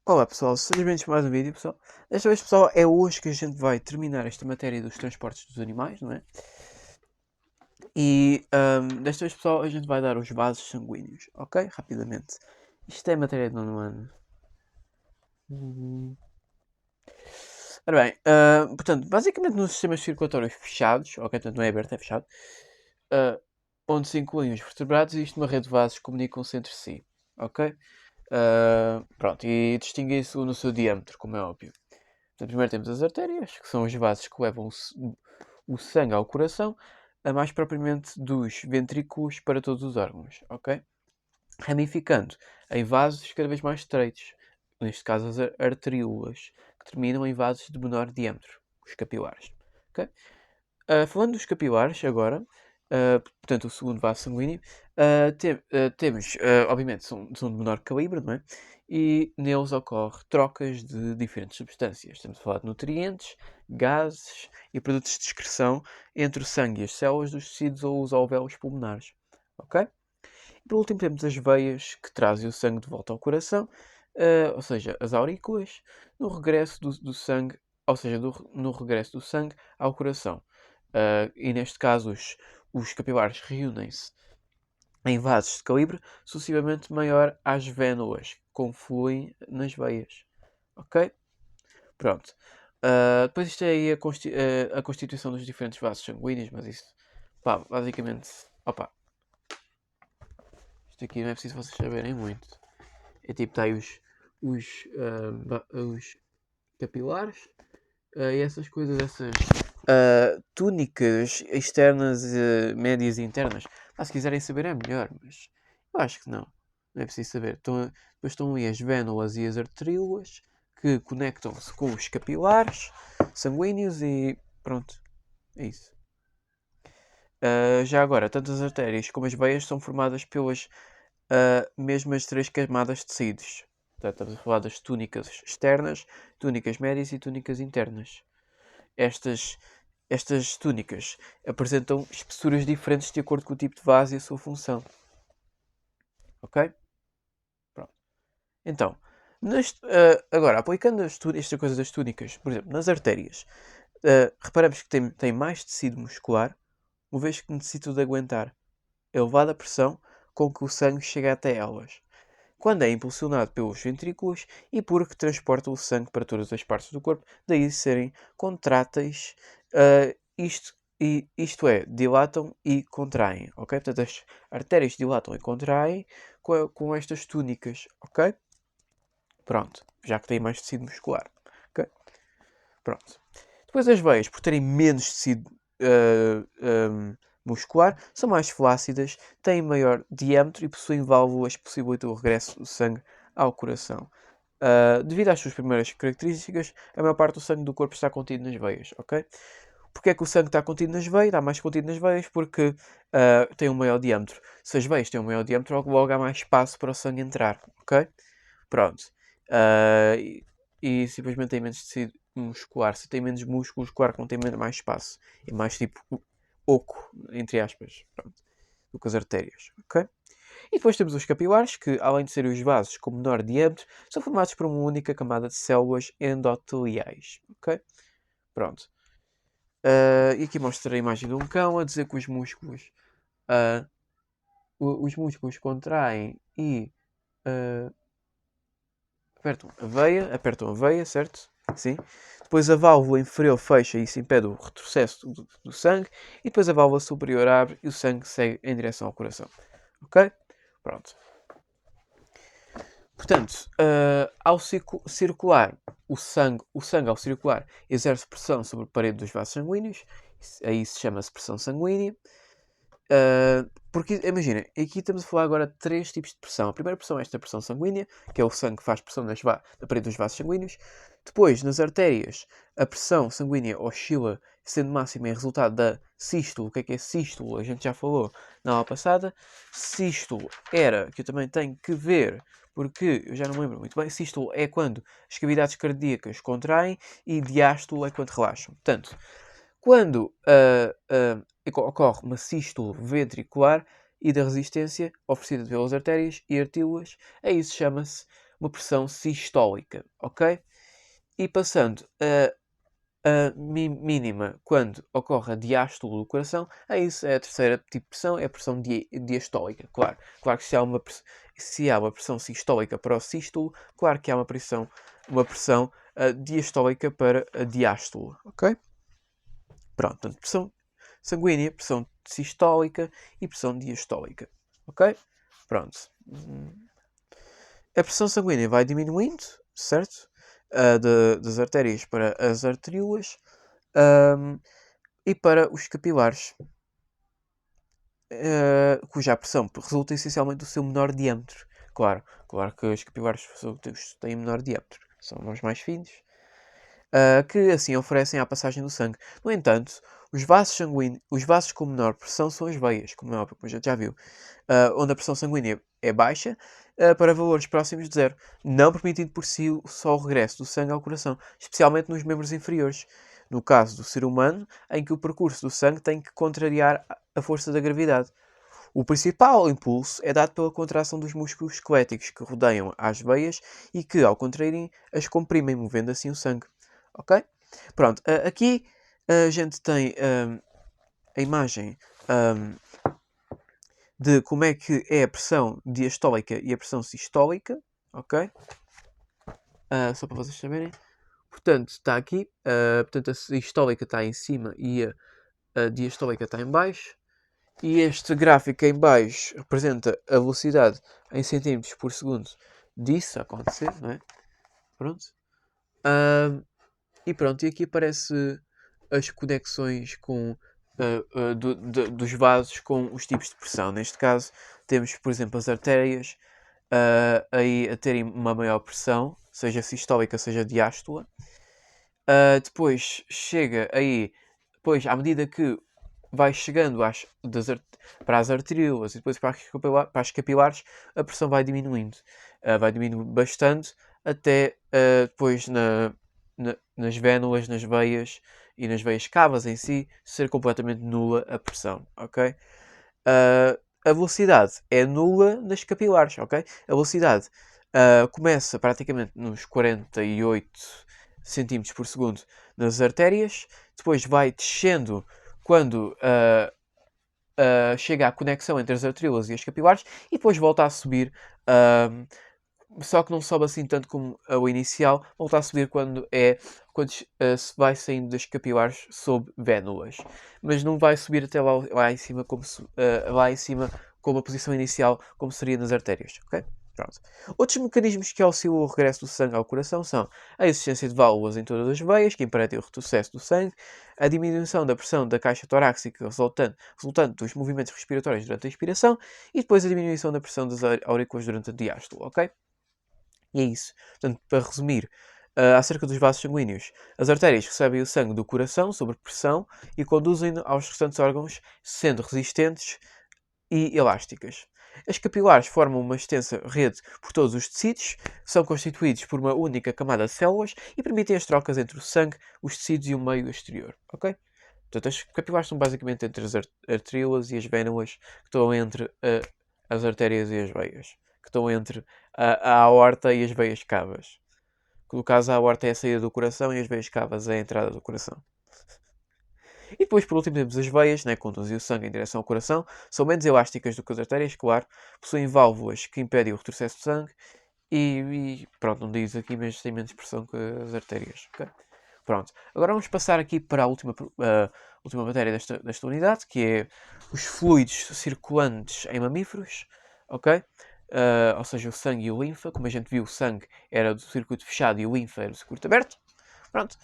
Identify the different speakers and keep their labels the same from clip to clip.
Speaker 1: Olá pessoal, sejam bem-vindos a mais um vídeo, pessoal. Desta vez, pessoal, é hoje que a gente vai terminar esta matéria dos transportes dos animais, não é? E desta vez, pessoal, a gente vai dar os vasos sanguíneos, ok? Rapidamente. Isto é matéria de nono ano. Ora bem, portanto, basicamente nos sistemas circulatórios fechados, ok? Portanto, não é aberto, é fechado, ah, onde se incluem os vertebrados, existe uma rede de vasos que comunicam-se entre si, ok? Pronto, e distinguem-se no seu diâmetro, como é óbvio. Então, primeiro temos as artérias, que são os vasos que levam o sangue ao coração, a mais propriamente dos ventrículos para todos os órgãos, ok? Ramificando em vasos cada vez mais estreitos, neste caso as arteríolas, que terminam em vasos de menor diâmetro, os capilares, ok? Falando dos capilares agora, portanto o segundo vaso sanguíneo, temos, obviamente, são de menor calibre, não é? E neles ocorre trocas de diferentes substâncias. Estamos a falar de nutrientes, gases e produtos de excreção entre o sangue e as células dos tecidos ou os alvéolos pulmonares, ok? E por último temos as veias que trazem o sangue de volta ao coração, ou seja, as aurículas, no regresso do sangue, ou seja, no regresso do sangue ao coração. E neste caso os capilares reúnem-se em vasos de calibre sucessivamente maior às vénulas que confluem nas veias. Ok? Pronto. Depois isto é aí a constituição dos diferentes vasos sanguíneos, mas isso, pá, basicamente, opa, isto aqui não é preciso vocês saberem muito. É tipo, está aí os capilares e essas coisas, essas túnicas externas, médias e internas. Se quiserem saber é melhor, mas eu acho que não. Não é preciso saber. Depois estão ali as vénulas e as arteríolas que conectam-se com os capilares sanguíneos e pronto. É isso. Já agora, tanto as artérias como as veias são formadas pelas mesmas três camadas de tecidos. Portanto, estamos a falar das túnicas externas, túnicas médias e túnicas internas. Estas túnicas apresentam espessuras diferentes de acordo com o tipo de vaso e a sua função. Ok? Pronto. Então, agora, aplicando esta coisa das túnicas, por exemplo, nas artérias, reparamos que tem mais tecido muscular, uma vez que necessitam de aguentar a elevada pressão com que o sangue chega até elas, quando é impulsionado pelos ventrículos e porque transporta o sangue para todas as partes do corpo, daí serem contráteis, isto é, dilatam e contraem, ok? Portanto, as artérias dilatam e contraem com estas túnicas, ok? Pronto, já que tem mais tecido muscular, ok? Pronto. Depois as veias, por terem menos tecido muscular, são mais flácidas, têm maior diâmetro e possuem válvulas que possibilitam o regresso do sangue ao coração. Devido às suas primeiras características, a maior parte do sangue do corpo está contido nas veias, ok? Porque é que o sangue está contido nas veias? Está mais contido nas veias porque tem um maior diâmetro. Se as veias têm um maior diâmetro, logo há mais espaço para o sangue entrar, ok? Pronto. E simplesmente tem menos tecido muscular. Se tem menos músculo muscular, não tem mais espaço. É mais tipo oco, entre aspas, pronto, do que as artérias, ok? E depois temos os capilares, que além de serem os vasos com menor diâmetro, são formados por uma única camada de células endoteliais, ok? Pronto. E aqui mostra a imagem de um cão a dizer que os músculos contraem e uh, apertam a veia, certo? Sim. Depois a válvula inferior fecha e isso impede o retrocesso do sangue. E depois a válvula superior abre e o sangue segue em direção ao coração. Ok? Pronto. Portanto, ao circular o sangue ao circular exerce pressão sobre a parede dos vasos sanguíneos. Aí se chama-se pressão sanguínea. Porque, imagina, aqui estamos a falar agora de três tipos de pressão. A primeira pressão é esta pressão sanguínea, que é o sangue que faz pressão na parede dos vasos sanguíneos. Depois, nas artérias, a pressão sanguínea oscila, sendo máxima em resultado da sístole. O que é sístole? A gente já falou na aula passada. Sístole era, que eu também tenho que ver, porque eu já não me lembro muito bem. Sístole é quando as cavidades cardíacas contraem e diástole é quando relaxam. Portanto, quando ocorre uma sístole ventricular e da resistência oferecida pelas artérias e artíolas, a isso chama-se uma pressão sistólica, ok? E passando a mínima quando ocorre a diástole do coração, isso é a terceira tipo de pressão, é a pressão diastólica. Claro que se há uma pressão sistólica para o sístolo, claro que há uma pressão diastólica para a diástole, ok? Pronto, portanto, pressão sanguínea, pressão sistólica e pressão diastólica, ok? Pronto. A pressão sanguínea vai diminuindo, certo? Das artérias para as arteríolas e para os capilares, cuja pressão resulta essencialmente do seu menor diâmetro. Claro que os capilares têm menor diâmetro, são os mais finos, que assim oferecem à passagem do sangue. No entanto, os vasos com menor pressão são as veias, como é óbvio, como a gente já viu, onde a pressão sanguínea é baixa para valores próximos de zero, não permitindo por si só o regresso do sangue ao coração, especialmente nos membros inferiores. No caso do ser humano, em que o percurso do sangue tem que contrariar a força da gravidade. O principal impulso é dado pela contração dos músculos esqueléticos que rodeiam as veias e que, ao contraírem, as comprimem, movendo assim o sangue. Ok? Pronto, aqui a gente tem a imagem de como é que é a pressão diastólica e a pressão sistólica, ok? Só para vocês saberem. Portanto, está aqui, portanto a sistólica está em cima e a diastólica está em baixo. E este gráfico em baixo representa a velocidade em centímetros por segundo disso acontecer, não é? Pronto. E pronto, e aqui aparece as conexões com, dos vasos com os tipos de pressão. Neste caso, temos, por exemplo, as artérias aí a terem uma maior pressão, seja sistólica, seja diástola. Depois chega aí, depois, à medida que vai chegando para as arteríolas e depois para as capilares, a pressão vai diminuindo. Vai diminuindo bastante até depois nas vénulas, nas veias e nas veias cavas em si, ser completamente nula a pressão, ok? A velocidade é nula nas capilares, ok? A velocidade começa praticamente nos 48 cm por segundo nas artérias, depois vai descendo quando chega à conexão entre as arteríolas e as capilares e depois volta a subir, só que não sobe assim tanto como o inicial, volta a subir quando se vai saindo das capilares sob vénulas, mas não vai subir até lá em cima lá em cima com a posição inicial como seria nas artérias, ok? Pronto. Outros mecanismos que auxiliam o regresso do sangue ao coração são a existência de válvulas em todas as veias, que impedem o retrocesso do sangue, a diminuição da pressão da caixa torácica resultante dos movimentos respiratórios durante a inspiração e depois a diminuição da pressão das aurículas durante a diástole, ok? E é isso. Portanto, para resumir, acerca dos vasos sanguíneos, as artérias recebem o sangue do coração sob pressão e conduzem-no aos restantes órgãos, sendo resistentes e elásticas. As capilares formam uma extensa rede por todos os tecidos, são constituídos por uma única camada de células e permitem as trocas entre o sangue, os tecidos e o meio exterior. Ok? Portanto, as capilares são basicamente entre as arteríolas e as vénulas, que estão entre as artérias e as veias, que estão entre a aorta e as veias cavas. No caso, a aorta é a saída do coração e as veias cavas é a entrada do coração. E depois, por último, temos as veias, né, que conduzem o sangue em direção ao coração. São menos elásticas do que as artérias, claro. Possuem válvulas que impedem o retrocesso do sangue. E pronto, não diz aqui, mas tem menos pressão que as artérias. Okay? Pronto. Agora vamos passar aqui para a última matéria desta unidade, que é os fluidos circulantes em mamíferos. Ok? Ou seja, o sangue e o linfa. Como a gente viu, o sangue era do circuito fechado e o linfa era do circuito aberto. Pronto.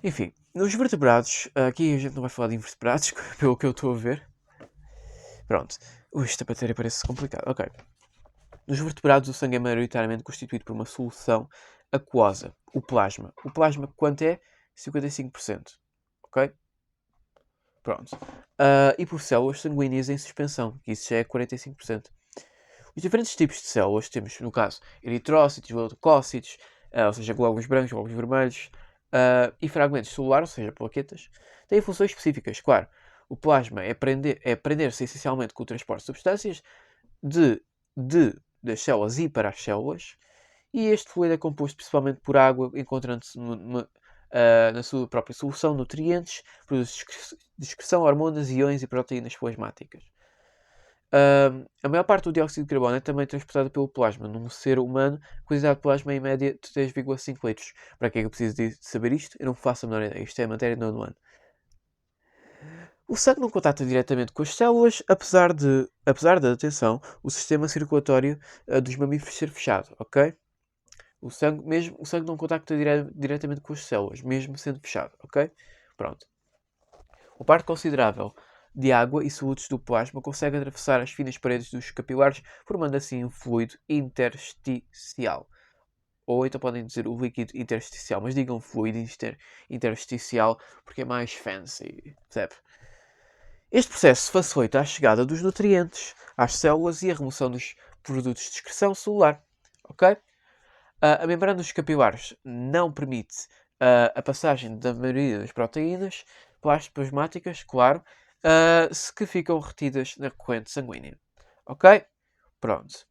Speaker 1: Enfim, nos vertebrados, aqui a gente não vai falar de invertebrados, pelo que eu estou a ver. Pronto. Esta matéria parece complicada. Ok. Nos vertebrados, o sangue é maioritariamente constituído por uma solução aquosa, o plasma. O plasma, quanto é? 55%. Ok? Pronto. E por células sanguíneas em suspensão, que isso já é 45%. Os diferentes tipos de células, temos, no caso, eritrócitos, leucócitos, ou seja, glóbulos brancos, glóbulos vermelhos, e fragmentos celulares, ou seja, plaquetas, têm funções específicas. Claro, o plasma é prender-se essencialmente com o transporte de substâncias das células e para as células, e este fluido é composto principalmente por água, encontrando-se na sua própria solução nutrientes, produz dispersão, hormonas, iões e proteínas plasmáticas. A maior parte do dióxido de carbono é também transportada pelo plasma. Num ser humano, a quantidade de plasma é em média de 3,5 litros. Para que é que eu preciso de saber isto? Eu não faço a menor ideia. Isto é matéria de nono ano. O sangue não contacta diretamente com as células, apesar da atenção, o sistema circulatório dos mamíferos ser fechado, ok? O sangue não contacta diretamente com as células, mesmo sendo fechado, ok? Pronto. Uma parte considerável de água e solutos do plasma consegue atravessar as finas paredes dos capilares, formando assim um fluido intersticial. Ou então podem dizer o líquido intersticial, mas digam fluido intersticial porque é mais fancy, percebe? Este processo facilita a chegada dos nutrientes às células e a remoção dos produtos de excreção celular. Ok? A membrana dos capilares não permite a passagem da maioria das proteínas plasmáticas, claro, que ficam retidas na corrente sanguínea. Ok? Pronto.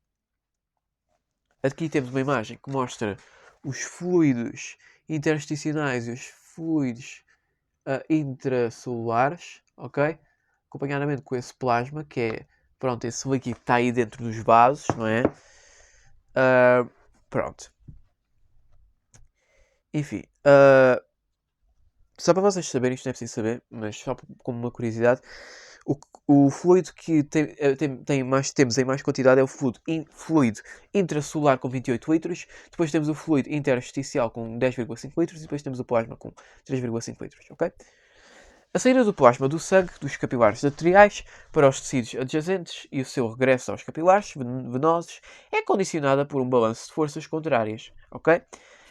Speaker 1: Aqui temos uma imagem que mostra os fluidos intersticiais e os fluidos intracelulares, ok? Acompanhadamente com esse plasma, que é, pronto, esse líquido que está aí dentro dos vasos, não é? Pronto. Enfim, só para vocês saberem, isto não é preciso saber, mas só como uma curiosidade, o fluido que temos em mais quantidade é o fluido intracelular com 28 litros, depois temos o fluido intersticial com 10,5 litros e depois temos o plasma com 3,5 litros, ok? A saída do plasma do sangue dos capilares arteriais para os tecidos adjacentes e o seu regresso aos capilares venosos é condicionada por um balanço de forças contrárias, ok?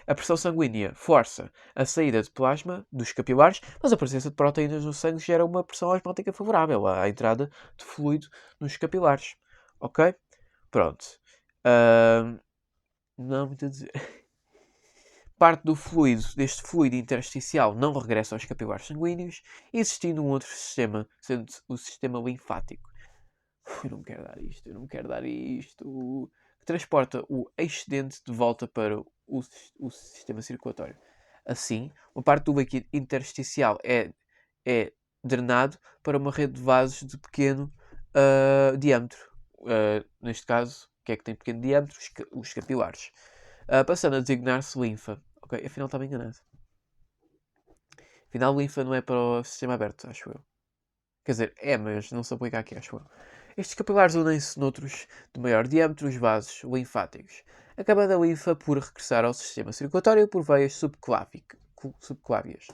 Speaker 1: A pressão sanguínea força a saída de plasma dos capilares, mas a presença de proteínas no sangue gera uma pressão osmótica favorável à entrada de fluido nos capilares, ok? Pronto. Não há muito a dizer. Parte deste fluido intersticial não regressa aos capilares sanguíneos, existindo um outro sistema, sendo o sistema linfático. Eu não quero dar isto. Que transporta o excedente de volta para o sistema circulatório. Assim, uma parte do líquido intersticial é drenado para uma rede de vasos de pequeno diâmetro. Neste caso, o que é que tem pequeno diâmetro? Os capilares. Passando a designar-se linfa. Ok, afinal estava enganado. Afinal, linfa não é para o sistema aberto, acho eu. Quer dizer, é, mas não se aplica aqui, acho eu. Estes capilares unem-se noutros de maior diâmetro, os vasos linfáticos, acabando a linfa por regressar ao sistema circulatório por veias subclávias.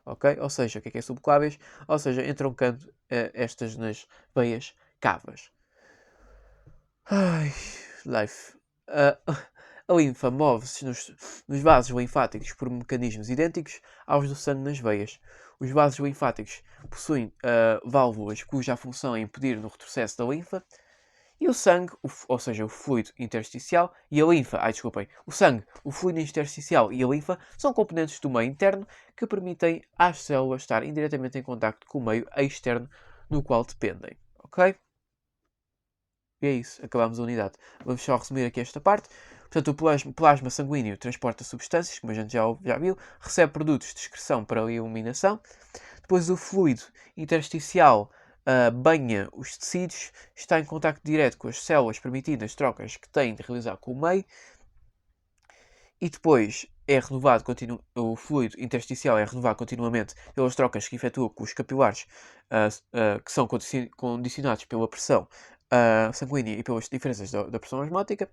Speaker 1: Ok? Ou seja, o que é subclávias? Ou seja, entroncando estas nas veias cavas. Ai, life. A linfa move-se nos vasos linfáticos por mecanismos idênticos aos do sangue nas veias. Os vasos linfáticos possuem válvulas cuja função é impedir no retrocesso da linfa. E o sangue, ou seja, o fluido intersticial e a linfa, o sangue, o fluido intersticial e a linfa são componentes do meio interno que permitem às células estar indiretamente em contacto com o meio externo no qual dependem. Ok? E é isso, acabamos a unidade. Vamos só resumir aqui esta parte. Portanto, o plasma sanguíneo transporta substâncias, como a gente já viu, recebe produtos de excreção para a eliminação. Depois o fluido intersticial banha os tecidos, está em contacto direto com as células, permitindo as trocas que têm de realizar com o meio. E depois é renovado, o fluido intersticial é renovado continuamente pelas trocas que efetua com os capilares, que são condicionados pela pressão sanguínea e pelas diferenças da pressão osmótica.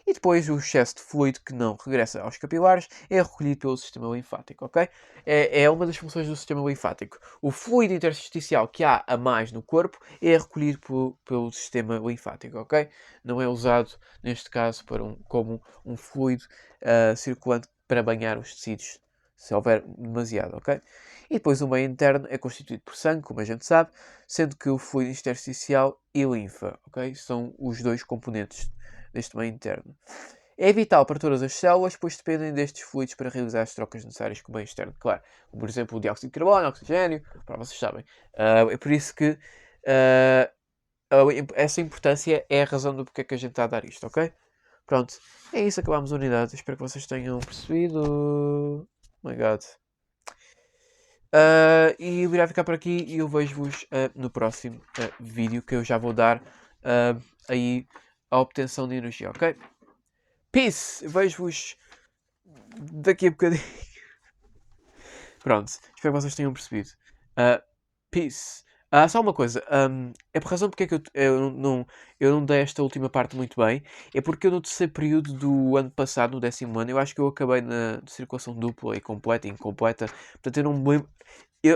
Speaker 1: E depois o excesso de fluido que não regressa aos capilares é recolhido pelo sistema linfático, ok? É uma das funções do sistema linfático. O fluido intersticial que há a mais no corpo é recolhido pelo sistema linfático, ok? Não é usado, neste caso, como um fluido circulante para banhar os tecidos, se houver demasiado, ok? E depois o meio interno é constituído por sangue, como a gente sabe, sendo que o fluido intersticial e linfa, ok? São os dois componentes deste meio interno. É vital para todas as células, pois dependem destes fluidos para realizar as trocas necessárias com o meio externo, claro. Como, por exemplo, o dióxido de carbono, o oxigênio, para vocês sabem. É por isso que essa importância é a razão do porquê que a gente está a dar isto, ok? Pronto, é isso, acabámos a unidade. Espero que vocês tenham percebido. Oh my god. E eu irá ficar por aqui e eu vejo-vos no próximo vídeo que eu já vou dar aí a obtenção de energia, ok? Peace! Vejo-vos daqui a bocadinho. Pronto, espero que vocês tenham percebido. Peace. Só uma coisa, é por razão porque é que eu não dei esta última parte muito bem, é porque eu no terceiro período do ano passado, no 10º ano, eu acho que eu acabei na circulação dupla e completa e incompleta, portanto eu não me lembro.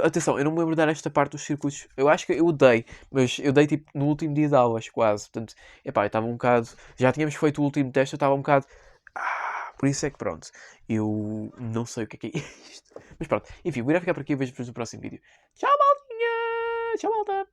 Speaker 1: Atenção, eu não me lembro de dar esta parte dos círculos. Eu acho que eu dei, mas eu dei tipo no último dia de aulas, quase. Portanto, epá, eu estava um bocado. Já tínhamos feito o último teste, eu estava um bocado. Por isso é que pronto, eu não sei o que é isto. Mas pronto, enfim, vou ir ficar por aqui e vejo-vos no próximo vídeo. Tchau, maldinha! Tchau, malta!